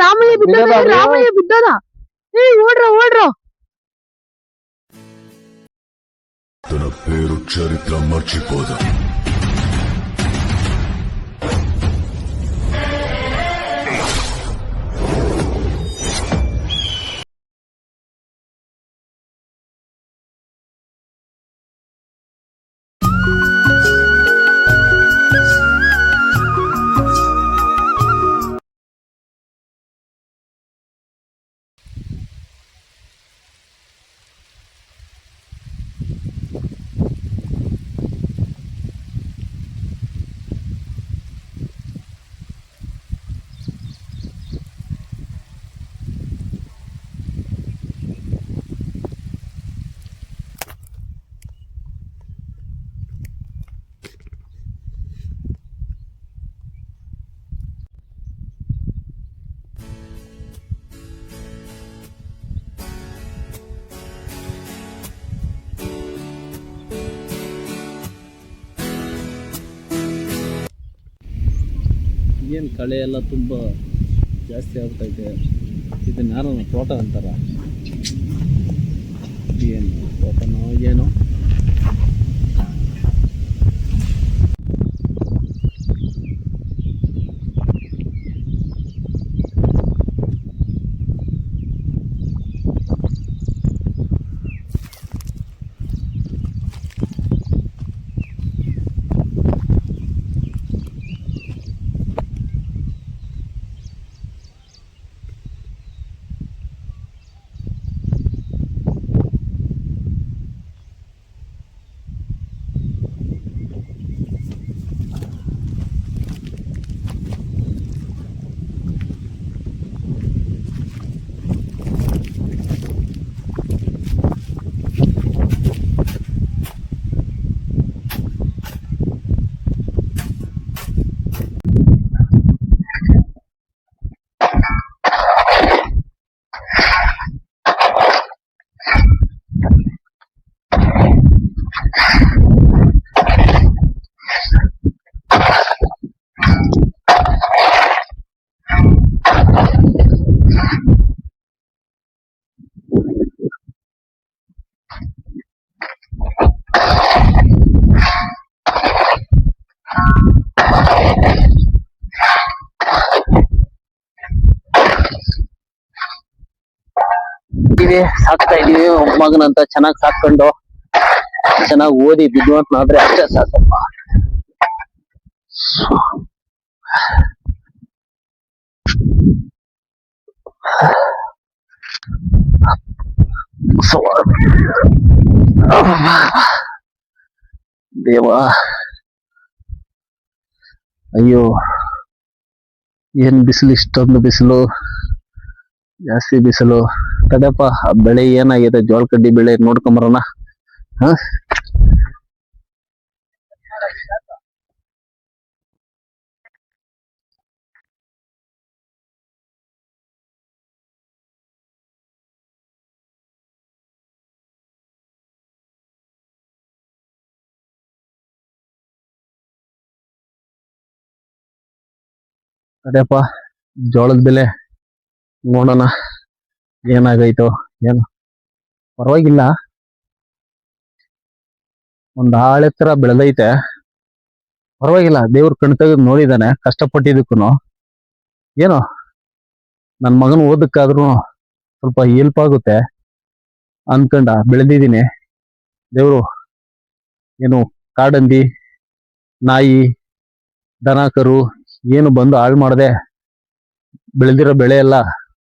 రామయ్య బిడ్డదా ఓడ్రా తన పేరు చరిత్ర మర్చిపోదా. ಏನು ಕಳೆ ಎಲ್ಲ ತುಂಬ ಜಾಸ್ತಿ ಆಗ್ತೈತೆ. ಇದನ್ನ ಯಾರೋ ತೋಟ ಅಂತಾರ, ಏನು ತೋಟನೋ ಏನೋ. ಸಾಕ್ತಾ ಇದೀವಿ ಮಗನಂತ ಚೆನ್ನಾಗಿ ಸಾಕೊಂಡು ಚೆನ್ನಾಗಿ ಓದಿ ವಿದ್ವಾಂಸನಾದ್ರೆ ಅಷ್ಟೇ ಸಾಕಪ್ಪ. ದೇವಾ, ಅಯ್ಯೋ ಏನ್ ಬಿಸಿಲು, ಇಷ್ಟೊಂದು ಬಿಸಿಲು, ಜಾಸ್ತಿ ಬಿಸಿಲು. ತಡಪ್ಪ, ಬೆಳೆ ಏನಾಗಿದೆ, ಜೋಳ ಕಡ್ಡಿ ಬೆಳೆ ನೋಡ್ಕೊಂಬರೋಣ. ಹ ತಡಪ್ಪ, ಜೋಳದ ಬೆಲೆ ನೋಡೋಣ ಏನಾಗೈತೋ ಏನು. ಪರವಾಗಿಲ್ಲ, ಒಂದ್ ಆಳೆತ್ತರ ಬೆಳೆದೈತೆ. ಪರವಾಗಿಲ್ಲ, ದೇವ್ರ ಕಣ್ ತೆಗೆದು ನೋಡಿದಾನೆ ಕಷ್ಟಪಟ್ಟಿದ್ದಕ್ಕೂ. ಏನೋ ನನ್ ಮಗನ ಓದಕ್ಕಾದ್ರೂ ಸ್ವಲ್ಪ ಹೆಲ್ಪ್ ಆಗುತ್ತೆ ಅನ್ಕೊಂಡ ಬೆಳೆದಿದ್ದೀನಿ. ದೇವ್ರು ಏನು ಕಾಡಂದಿ, ನಾಯಿ, ದನ ಕರು ಏನು ಬಂದು ಹಾಳು ಮಾಡದೆ ಬೆಳೆದಿರೋ ಬೆಳೆ ಎಲ್ಲ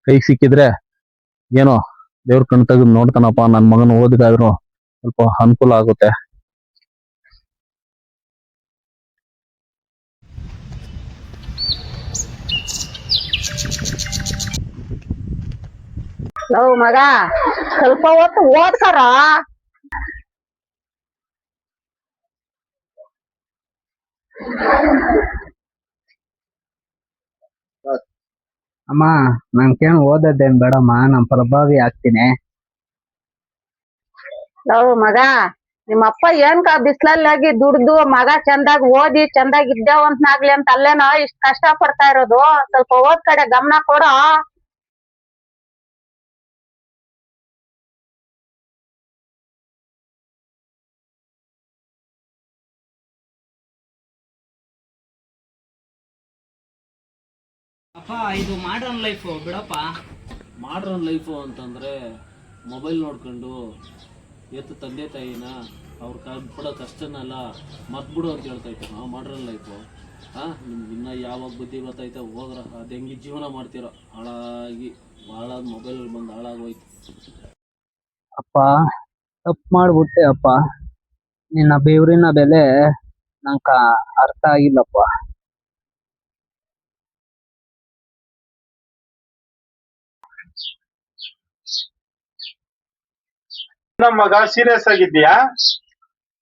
ಕೈಗೆ ಸಿಕ್ಕಿದ್ರೆ ಏನೋ ದೇವ್ರ ಕಣ್ ತೆಗೆದು ನೋಡ್ತಾನಪ್ಪ, ನನ್ ಮಗನ ಓದಕ್ಕಾದ್ರೂ ಸ್ವಲ್ಪ ಅನುಕೂಲ ಆಗುತ್ತೆ. ಮಗ ಸ್ವಲ್ಪ ಹೊತ್ತು ಓದ್ಕರ. ಅಮ್ಮ ನನ್ಗೇನು ಓದೋದೇನ್ ಬೇಡಮ್ಮ, ನಾನ್ ಪ್ರಭಾವಿ ಆಗ್ತೀನಿ. ಲವ್ ಮಗ, ನಿಮ್ಮಪ್ಪ ಬಿಸ್ಲಲ್ಲಿ ದುಡ್ದು ಮಗ ಚಂದಾಗ್ ಓದಿ ಚಂದಾಗ್ ಇದ್ದೇವಂತನಾಗ್ಲಿ ಅಂತ ಅಲ್ಲೇನೋ ಇಷ್ಟ್ ಕಷ್ಟ ಪಡ್ತಾ ಇರೋದು. ಸ್ವಲ್ಪ ಓದ್ ಕಡೆ ಗಮನ ಕೊಡೋ. ಅಪ್ಪ ಇದು ಮಾಡ್ರನ್ ಲೈಫು ಬಿಡಪ್ಪ. ಮಾಡ್ರನ್ ಲೈಫು ಅಂತಂದರೆ ಮೊಬೈಲ್ ನೋಡ್ಕೊಂಡು ತಂದೆ ತಾಯಿನ ಅವ್ರ ಬಿಡೋ ಕಷ್ಟನೆಲ್ಲ ಮರ್ತ್ಬಿಡು ಅಂತ ಹೇಳ್ತೈತೆ ನಾವು. ಮಾಡ್ರನ್ ಲೈಫು ನಿಮ್ಗೆ ಇನ್ನೂ ಯಾವಾಗ ಬುದ್ಧಿ ಗೊತ್ತೈತೆ ಹೋಗ್ರ. ಅದು ಹೆಂಗೆ ಜೀವನ ಮಾಡ್ತಿರೋ ಹಾಳಾಗಿ ಹಾಳಾದ ಮೊಬೈಲ್ ಬಂದು ಹಾಳಾಗೋಯ್ತು. ಅಪ್ಪ ತಪ್ಪು ಮಾಡ್ಬಿಟ್ಟೆ ಅಪ್ಪ. ನಿನ್ನ ಬೆವರಿನ ಬೆಲೆ ನಂಗ ಅರ್ಥ ಆಗಿಲ್ಲಪ್ಪ. ಮಗ ಸೀರಿಯಸ್ ಆಗಿದ್ಯಾ?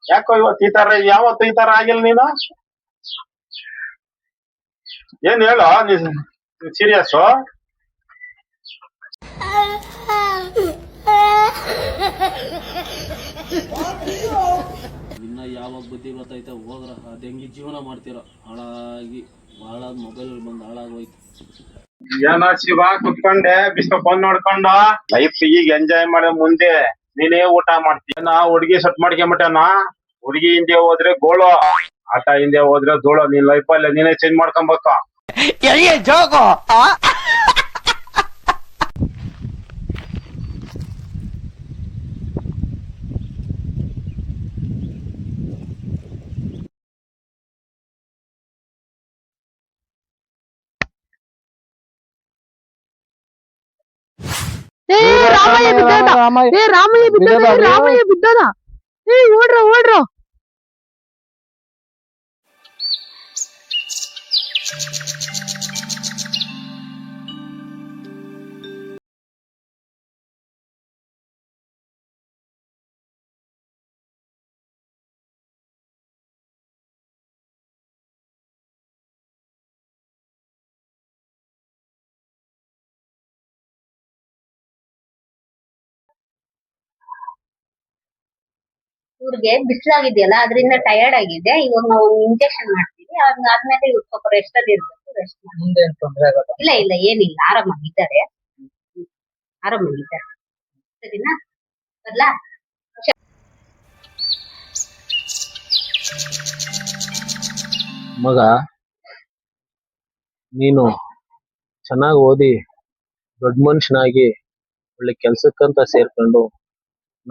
ಯಾಕೋ ಇವತ್ತು ಈ ತರ, ಯಾವತ್ತು ಈ ತರ ಆಗಿಲ್ಲ ನೀನು. ಏನ್ ಹೇಳೋ ಸೀರಿಯಸ್? ಇನ್ನ ಯಾವಾಗ ಬುದ್ಧಿ ಗೊತ್ತೈತೆ ಹೋಗ್ರ. ಅದು ಹೆಂಗೆ ಜೀವನ ಮಾಡ್ತಿರೋ ಹಾಳಾಗಿ ಹಾಳಾದ ಮೊಬೈಲ್ ಬಂದು ಹಾಳಾಗೋಯ್ತು. ಏನೋ ಶಿವ ಕುತ್ಕೊಂಡೆ ಬಿಸ್ಲು ಫೋನ್ ನೋಡ್ಕೊಂಡು ಲೈಫ್ ಈಗ ಎಂಜಾಯ್ ಮಾಡೋ ಮುಂದೆ ನೀನೇ ಊಟ ಮಾಡ್ತೀಯ. ಹುಡುಗಿ ಸೆಟ್ ಮಾಡ್ಕೊಂಬಿಟ್ಟನ. ಹುಡುಗಿ ಹಿಂದೆ ಹೋದ್ರೆ ಗೋಳು, ಆಟ ಹಿಂದೆ ಹೋದ್ರೆ ಧೂಳು. ನೀನ್ ಲೈಫ್ ಅಲ್ಲಿ ನೀನೇ ಚೇಂಜ್ ಮಾಡ್ಕೊಬೇಕು. ರಾಮಯ್ಯ ಬಿದ್ದದ. ರಾಮಯ್ಯ ಬಿದ್ದದ. ಓಡ್ರೋ. ಇವ್ರಿಗೆ ಬಿಸಿಲಾಗಿದೆಯಲ್ಲ ಅದರಿಂದ ಟಯರ್ಡ್ ಆಗಿದೆ. ಇವಾಗ ನಾವು ಇಂಜೆಕ್ಷನ್ ಮಾಡ್ತೀವಿ. ಆದ್ಮೇಲೆ ಇವ್ರು ಸ್ವಲ್ಪ ರೆಸ್ಟ್ ಅಲ್ಲಿ ಇರ್ಬೇಕು. ರೆಸ್ಟ್ ಮಾಡಿ. ಮುಂದೇನ್ ತೊಂದ್ರೆ ಆಗಲ್ಲ. ಇಲ್ಲ ಏನಿಲ್ಲ, ಆರಾಮಾಗಿದ್ದಾರೆ. ಸರಿನಾ? ಬರ್ಲಾ? ಮಗ, ನೀನು ಚೆನ್ನಾಗಿ ಓದಿ ದೊಡ್ಡ ಮನುಷ್ಯನಾಗಿ ಒಳ್ಳೆ ಕೆಲ್ಸಕ್ಕಂತ ಸೇರ್ಕೊಂಡು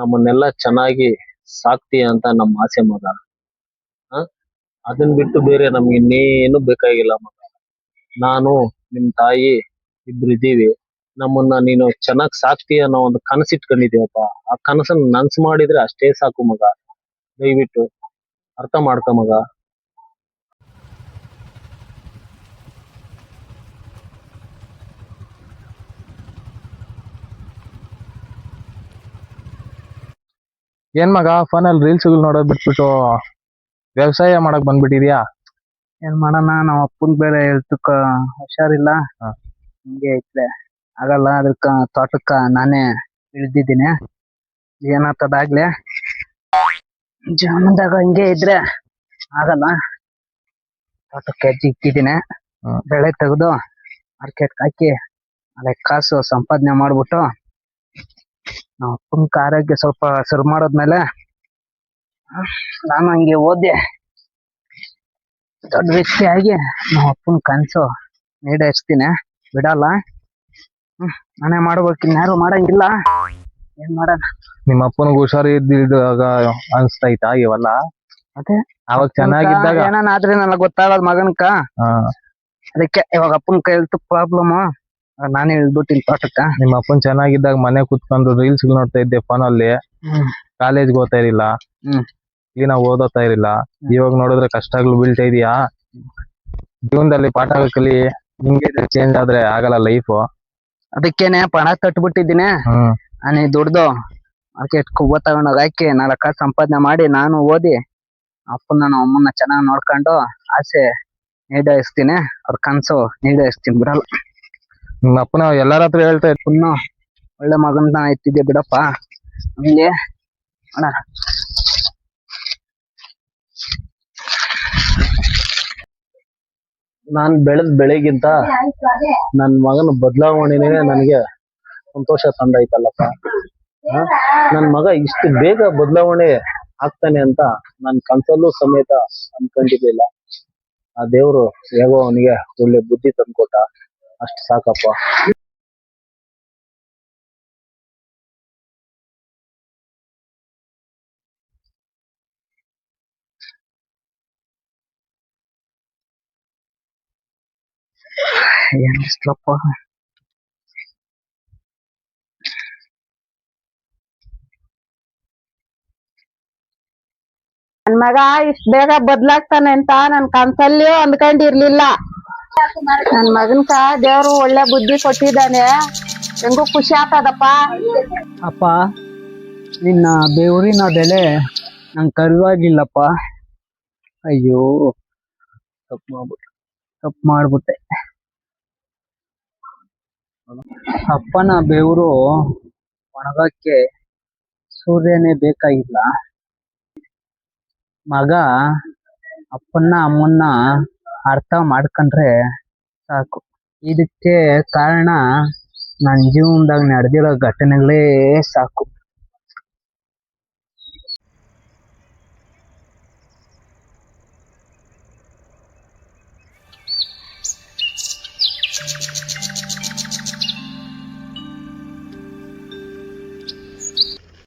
ನಮ್ಮನ್ನೆಲ್ಲ ಚೆನ್ನಾಗಿ ಸಾಕ್ತೀಯ ಅಂತ ನಮ್ಮ ಆಸೆ ಮಗ. ಅದನ್ ಬಿಟ್ಟು ಬೇರೆ ನಮ್ಗೆ ಇನ್ನೇನು ಬೇಕಾಗಿಲ್ಲ ಮಗ. ನಾನು ನಿಮ್ ತಾಯಿ ಇಬ್ರು ಇದೀವಿ. ನಮ್ಮನ್ನ ನೀನು ಚೆನ್ನಾಗ್ ಸಾಕ್ತೀಯ ಅನ್ನೋ ಒಂದು ಕನಸಿಟ್ಕೊಂಡಿದೀವಪ್ಪ. ಆ ಕನಸನ್ನ ನನ್ಸ್ ಮಾಡಿದ್ರೆ ಅಷ್ಟೇ ಸಾಕು ಮಗ. ದಯವಿಟ್ಟು ಅರ್ಥ ಮಾಡ್ಕ ಮಗ. ಏನ್ ಮಗ ಫೋನಲ್ಲಿ ರೀಲ್ಸ್ ನೋಡೋದ್ ಬಿಟ್ಬಿಟ್ಟು ವ್ಯವಸಾಯ ಮಾಡಕ್ ಬಂದ್ಬಿಟ್ಟಿದ್ಯಾ? ಏನ್ ಮಾಡೋಣ, ನಮ್ಮ ಅಪ್ಪನ್ ಬೇರೆ ಹೆಲ್ತ್ ಹುಷಾರಿಲ್ಲ. ಹಿಂಗೆ ಐತ್ಲೆ ಆಗಲ್ಲ. ಅದಕ್ಕ ತೋಟಕ್ಕ ನಾನೇ ಇಳ್ದಿದ್ದೀನಿ. ಏನಾಗ್ತದಾಗ್ಲಿ, ಜೀವನದಾಗ ಹಿಂಗೆ ಇದ್ರೆ ಆಗಲ್ಲ. ತೋಟಕ್ಕೆ ಹೆಜ್ಜೆ ಇಕ್ಕಿದ್ದೀನಿ. ಬೆಳೆ ತೆಗೆದು ಮಾರ್ಕೆಟ್ ಹಾಕಿ ಅದೇ ಕಾಸು ಸಂಪಾದನೆ ಮಾಡ್ಬಿಟ್ಟು ನಮ್ಮ ಅಪ್ಪನ ಆರೋಗ್ಯ ಸ್ವಲ್ಪ ಸರಿ ಮಾಡೋದ್ಮೇಲೆ ನಾನು ಹಂಗೆ ಓದಿ ದೊಡ್ಡ ವ್ಯಕ್ತಿಯಾಗಿ ನಮ್ಮ ಅಪ್ಪನ ಕನ್ಸು ಈಡೇರಿಸ್ತೀನಿ. ಬಿಡಲ್ಲ. ನಾನೇ ಮಾಡ್ಬೇಕು, ಇನ್ಯಾರು ಮಾಡಂಗಿಲ್ಲ. ಏನ್ ಮಾಡೋಣ? ನಿಮ್ಮ ಅಪ್ಪನಿಗೆ ಹುಷಾರು ಇದ್ದಿದ್ದಾಗ ಅನ್ಸ್ತೈತಾ ಇವೆಲ್ಲ? ಅದೇ ಅವಾಗ ಚೆನ್ನಾಗಿದ್ದಾಗ ಏನಾನ ಆದ್ರೆ ನನಗೆ ಗೊತ್ತಾಗದ್ ಮಗನ್ಕ. ಅದಕ್ಕೆ ಇವಾಗ ಅಪ್ಪನ ಕೈ ಹೆಲ್ತ್ ಪ್ರಾಬ್ಲಮ್, ನಾನೇ ಇಳ್ಬಿಟ್ಟಿನಿ ತೋಟಕ್ಕ. ನಿಮ್ಮ ಅಪ್ಪನ್ ಚೆನ್ನಾಗಿದ್ದಾಗ ಮನೆ ಕುತ್ಕೊಂಡು ರೀಲ್ಸ್ ನೋಡ್ತಾ ಇದ್ದೆ ಫೋನಲ್ಲಿ. ಕಾಲೇಜ್ಗೆ ಓದ್ತಾ ಇರಲಿಲ್ಲ, ಕ್ಲೀನಾಗಿ ಓದೋತಾ ಇರಲಿಲ್ಲ. ಇವಾಗ ನೋಡಿದ್ರೆ ಕಷ್ಟಗಳು ಬೀಳ್ತಾ ಇದೀಯಾ. ಜೀವನದಲ್ಲಿ ಪಾಠ ಕಲಿ. ನಿಮ್ಗೆ ಚೇಂಜ್ ಆದ್ರೆ ಆಗಲ್ಲ ಲೈಫ್. ಅದಕ್ಕೇನೆ ಪಣ ಕಟ್ಬಿಟ್ಟಿದ್ದೀನಿ. ನಾನೇ ದುಡ್ದು ಮಾರ್ಕೆಟ್ ಕೊಬ್ಬ ತಗೊಂಡೋಗಿ ಹಾಕಿ 4 ಕಾಸು ಸಂಪಾದನೆ ಮಾಡಿ ನಾನು ಓದಿ ಅಪ್ಪನ ನಮ್ಮ ಅಮ್ಮನ್ನ ಚೆನ್ನಾಗಿ ನೋಡ್ಕೊಂಡು ಆಸೆ ಈಡೇರಿಸ್ತೀನಿ. ಅವ್ರ ಕನ್ಸು ಈಡೇರಿಸ್ತೀನಿ. ಬಿಡಲ್ಲ. ನಿಮ್ಮ ಅಪ್ಪನ ಎಲ್ಲಾರ ಹತ್ರ ಹೇಳ್ತಾ ಇತ್ತು ಒಳ್ಳೆ ಮಗನ ಎತ್ತಿದ್ದೆ ಬಿಡಪ್ಪ ಹಂಗೆ ಅಣ್ಣ. ನಾನ್ ಬೆಳೆದ ಬೆಳೆಗಿಂತ ನನ್ ಮಗನ ಬದಲಾವಣೆನೇ ನನಗೆ ಸಂತೋಷ ತಂದೈತಲ್ಲಪ್ಪ. ನನ್ ಮಗ ಇಷ್ಟು ಬೇಗ ಬದಲಾವಣೆ ಆಗ್ತಾನೆ ಅಂತ ನನ್ ಕನ್ಸಲ್ಲೂ ಸಮೇತ ಅನ್ಕೊಂಡಿರ್ಲಿಲ್ಲ. ಆ ದೇವ್ರು ಹೇಗೋ ಅವನಿಗೆ ಒಳ್ಳೆ ಬುದ್ಧಿ ತಂದ್ಕೊಟ್ಟ, ಅಷ್ಟು ಸಾಕಪ್ಪ. ಏನಿಸ್ಲಪ್ಪ ನನ್ ಮಗ ಇಷ್ಟ್ ಬೇಗ ಬದ್ಲಾಗ್ತಾನೆ ಅಂತ ನನ್ ಕನ್ಸಲ್ಲಿ ಅಂದ್ಕೊಂಡಿರ್ಲಿಲ್ಲ. ನನ್ ಮಗನ್ಕ ದೇವ್ರು ಒಳ್ಳೆ ಬುದ್ಧಿ ಕೊಟ್ಟಿದ್ದಾನೆ, ಹೆಂಗೂ ಖುಷಿ ಆಗ್ತದಪ್ಪ. ಅಪ್ಪ ನಿನ್ನ ಬೆವರಿನ ಬೆಲೆ ನಂಗೆ ಕರಿವಾಗಿಲ್ಲಪ್ಪ. ಅಯ್ಯೋ ತಪ್ಪು ಮಾಡ್ಬಿಟ್ಟೆ. ಅಪ್ಪನ ಬೆವರು ಒಣಗಕ್ಕೆ ಸೂರ್ಯನೇ ಬೇಕಾಗಿಲ್ಲ. ಮಗ ಅಪ್ಪನ್ನ ಅಮ್ಮನ್ನ ಅರ್ಥ ಮಾಡ್ಕೊಂಡ್ರೆ ಸಾಕು. ಇದಕ್ಕೆ ಕಾರಣ ನನ್ನ ಜೀವನದಾಗ ನಡೆದಿರೋ ಘಟನೆಗಳೇ ಸಾಕು.